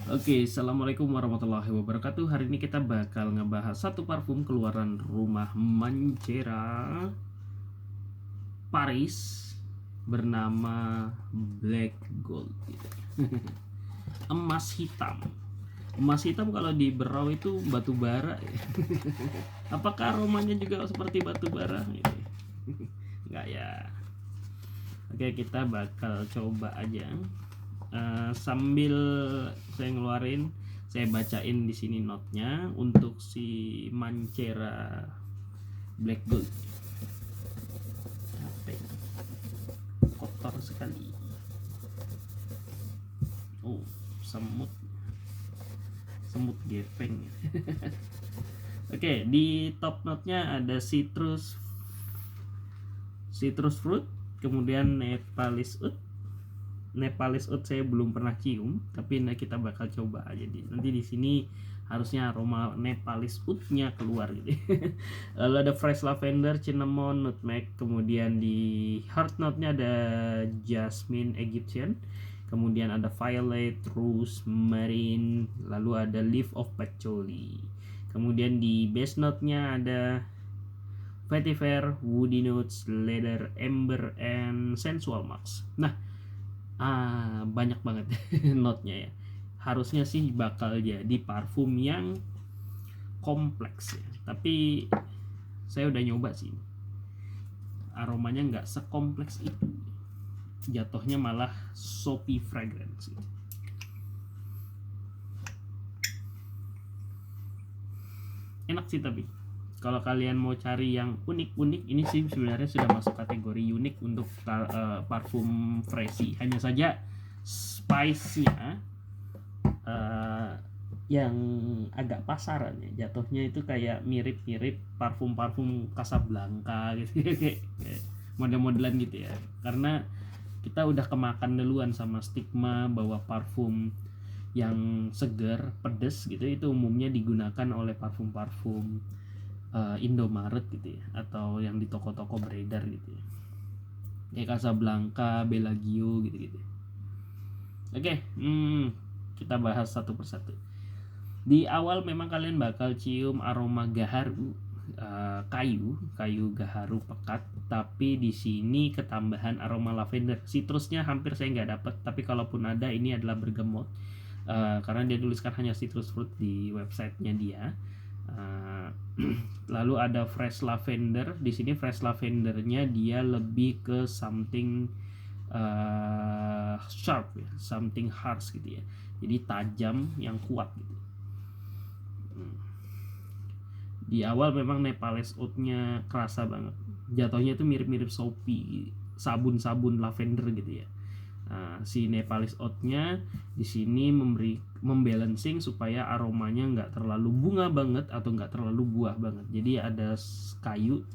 Oke, assalamualaikum warahmatullahi wabarakatuh. Hari ini kita bakal ngebahas satu parfum keluaran rumah Mancera Paris bernama Black Gold. Emas hitam. Emas hitam kalau di Berau itu batu bara. Apakah aromanya juga seperti batu bara? Enggak ya. Oke, kita bakal coba aja. Sambil saya ngeluarin, saya bacain di sini notnya untuk si Mancera Black Gold. Capek, kotor sekali. Oh, semut gepeng. Oke, di top notnya ada citrus fruit, kemudian Nepalese oud saya belum pernah cium, tapi kita bakal coba aja nanti di sini harusnya aroma Nepalese oud-nya keluar gitu. Lalu ada fresh lavender, cinnamon, nutmeg, kemudian di heart note-nya ada jasmine Egyptian, kemudian ada violet, rose, marine, lalu ada leaf of patchouli. Kemudian di base note-nya ada vetiver, woody notes, leather, amber, and sensual marks. Nah, banyak banget notnya ya. Harusnya sih bakal jadi parfum yang kompleks ya, tapi saya udah nyoba sih, aromanya nggak sekompleks itu, jatuhnya malah soapy fragrance gitu. Enak sih, tapi kalau kalian mau cari yang unik-unik, ini sih sebenarnya sudah masuk kategori unik untuk parfum Freshy. Hanya saja spice-nya yang agak pasaran ya, jatuhnya itu kayak mirip-mirip parfum-parfum Casablanca gitu. Kayak model-modelan gitu ya, karena kita udah kemakan duluan sama stigma bahwa parfum yang segar, pedes gitu itu umumnya digunakan oleh parfum-parfum Indomaret gitu ya, atau yang di toko-toko beredar gitu ya, kayak Casablanca, Bellagio gitu-gitu. Oke, kita bahas satu persatu. Di awal memang kalian bakal cium aroma gaharu, kayu gaharu pekat, tapi di sini ketambahan aroma lavender. Citrusnya hampir saya nggak dapat, tapi kalaupun ada ini adalah bergamot, karena dia tuliskan hanya citrus fruit di websitenya dia. Lalu ada fresh lavender. Di sini fresh lavendernya dia lebih ke something sharp ya, something harsh gitu ya, jadi tajam yang kuat gitu. Di awal memang Nepalese oud-nya kerasa banget, jatuhnya itu mirip-mirip soapy, sabun-sabun lavender gitu ya. Si Nepalese oud-nya di sini membalancing supaya aromanya nggak terlalu bunga banget atau nggak terlalu buah banget. Jadi ada kayu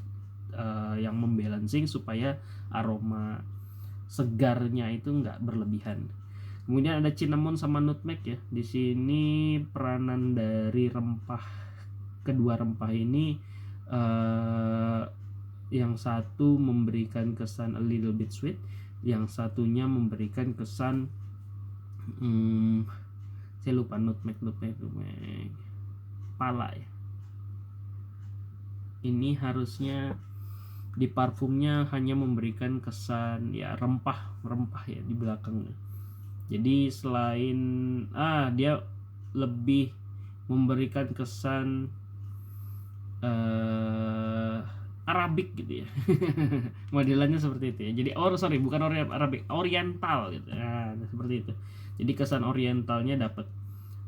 yang membalancing supaya aroma segarnya itu nggak berlebihan. Kemudian ada cinnamon sama nutmeg ya. Di sini peranan dari kedua rempah ini, yang satu memberikan kesan a little bit sweet, yang satunya memberikan kesan saya lupa, nutmeg pala ya. Ini harusnya di parfumnya hanya memberikan kesan ya rempah ya di belakangnya. Jadi selain dia lebih memberikan kesan Arabik gitu ya. Modelannya seperti itu ya. Jadi bukan Arabik, Oriental gitu. Nah, seperti itu. Jadi kesan Orientalnya dapat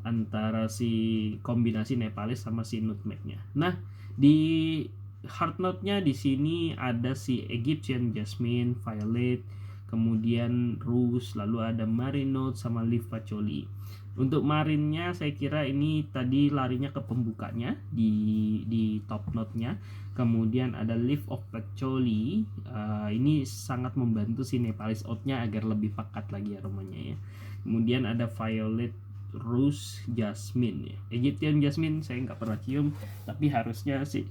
antara si kombinasi Nepalese sama si nutmegnya. Nah, di heart note-nya di sini ada si Egyptian jasmine, violet, kemudian rose, lalu ada marine note sama leaf patchouli. Untuk marinnya saya kira ini tadi larinya ke pembukanya di top note-nya. Kemudian ada leaf of patchouli, ini sangat membantu si Nepalese oud-nya agar lebih pekat lagi aromanya ya. Kemudian ada violet, rose, jasmine ya. Egyptian jasmine saya nggak pernah cium, tapi harusnya sih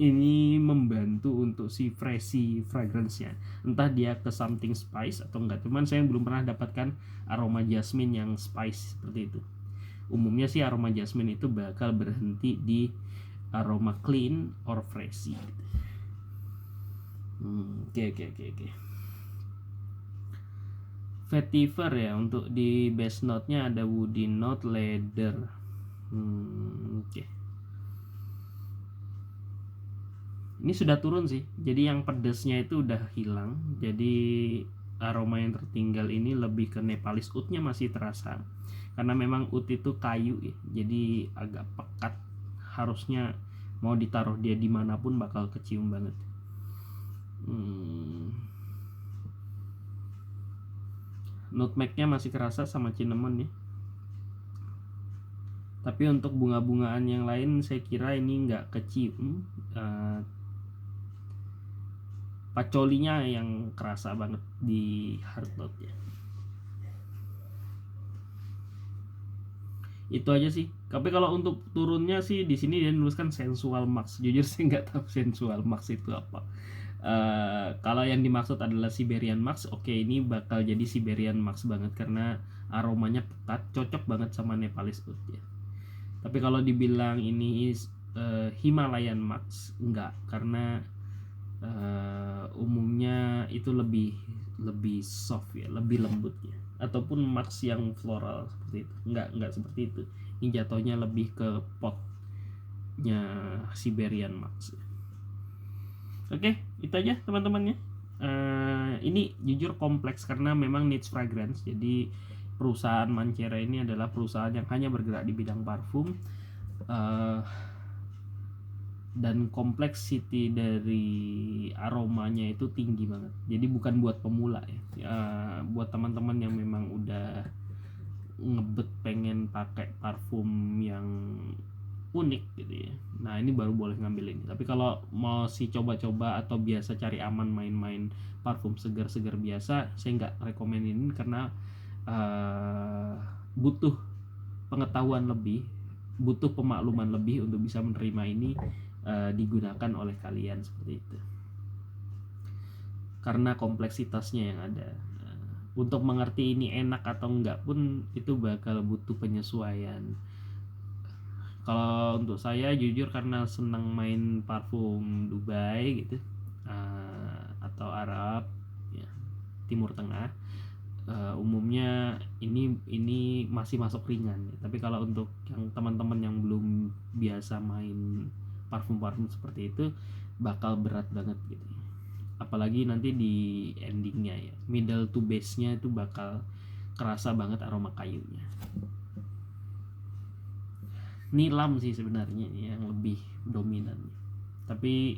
ini membantu untuk si freshy fragrance-nya. Entah dia ke something spice atau enggak, cuman saya belum pernah dapatkan aroma jasmine yang spice seperti itu. umumnya sih aroma jasmine itu bakal berhenti di aroma clean or freshy gitu. Oke. Vetiver ya, untuk di base note-nya ada woody note, leather. Oke. Ini sudah turun sih, jadi yang pedesnya itu udah hilang. Jadi aroma yang tertinggal ini lebih ke Nepalese oud-nya masih terasa, karena memang oud itu kayu ya, jadi agak pekat. Harusnya mau ditaruh dia dimanapun bakal kecium banget. Nutmeg-nya masih kerasa sama cinnamon ya. Tapi untuk bunga-bungaan yang lain saya kira ini nggak kecium. Pacolinya yang kerasa banget di hard note ya. Itu aja sih. Tapi kalau untuk turunnya sih di sini dia nuliskan sensual max. Jujur saya nggak tahu sensual max itu apa. Kalau yang dimaksud adalah Siberian Max, oke, ini bakal jadi Siberian Max banget karena aromanya pekat, cocok banget sama Nepalese oud ya. Tapi kalau dibilang ini Himalayan Max, enggak, karena umumnya itu lebih soft ya, lebih lembut ya, ataupun Max yang floral seperti itu. Enggak seperti itu. Ini jatuhnya lebih ke potnya Siberian Max ya. Oke, itu aja teman-temannya. Ini jujur kompleks karena memang niche fragrance. Jadi perusahaan Mancera ini adalah perusahaan yang hanya bergerak di bidang parfum, dan kompleksiti dari aromanya itu tinggi banget. Jadi bukan buat pemula ya. Buat teman-teman yang memang udah ngebet pengen pakai parfum yang unik gitu ya, nah ini baru boleh ngambil ini. Tapi kalau mau si coba-coba atau biasa cari aman main-main parfum segar-segar biasa, saya nggak rekomenin karena butuh pengetahuan lebih, butuh pemakluman lebih untuk bisa menerima ini digunakan oleh kalian seperti itu, karena kompleksitasnya yang ada. Untuk mengerti ini enak atau enggak pun itu bakal butuh penyesuaian. Kalau untuk saya jujur karena senang main parfum Dubai gitu, atau Arab ya, Timur Tengah, umumnya ini masih masuk ringan ya. Tapi kalau untuk yang teman-teman yang belum biasa main parfum-parfum seperti itu bakal berat banget gitu. Apalagi nanti di endingnya ya, middle to base-nya itu bakal kerasa banget aroma kayunya. Nilam sih sebenarnya yang lebih dominan, tapi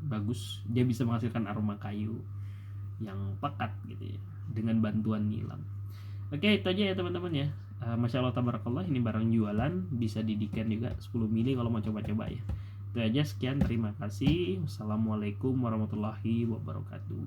bagus, dia bisa menghasilkan aroma kayu yang pekat gitu ya dengan bantuan nilam. Oke, itu aja ya teman-teman ya. Masya Allah tabarakallah, ini barang jualan, bisa didikan juga 10 mili kalau mau coba-coba ya. Itu aja, sekian, terima kasih. Wassalamualaikum warahmatullahi wabarakatuh.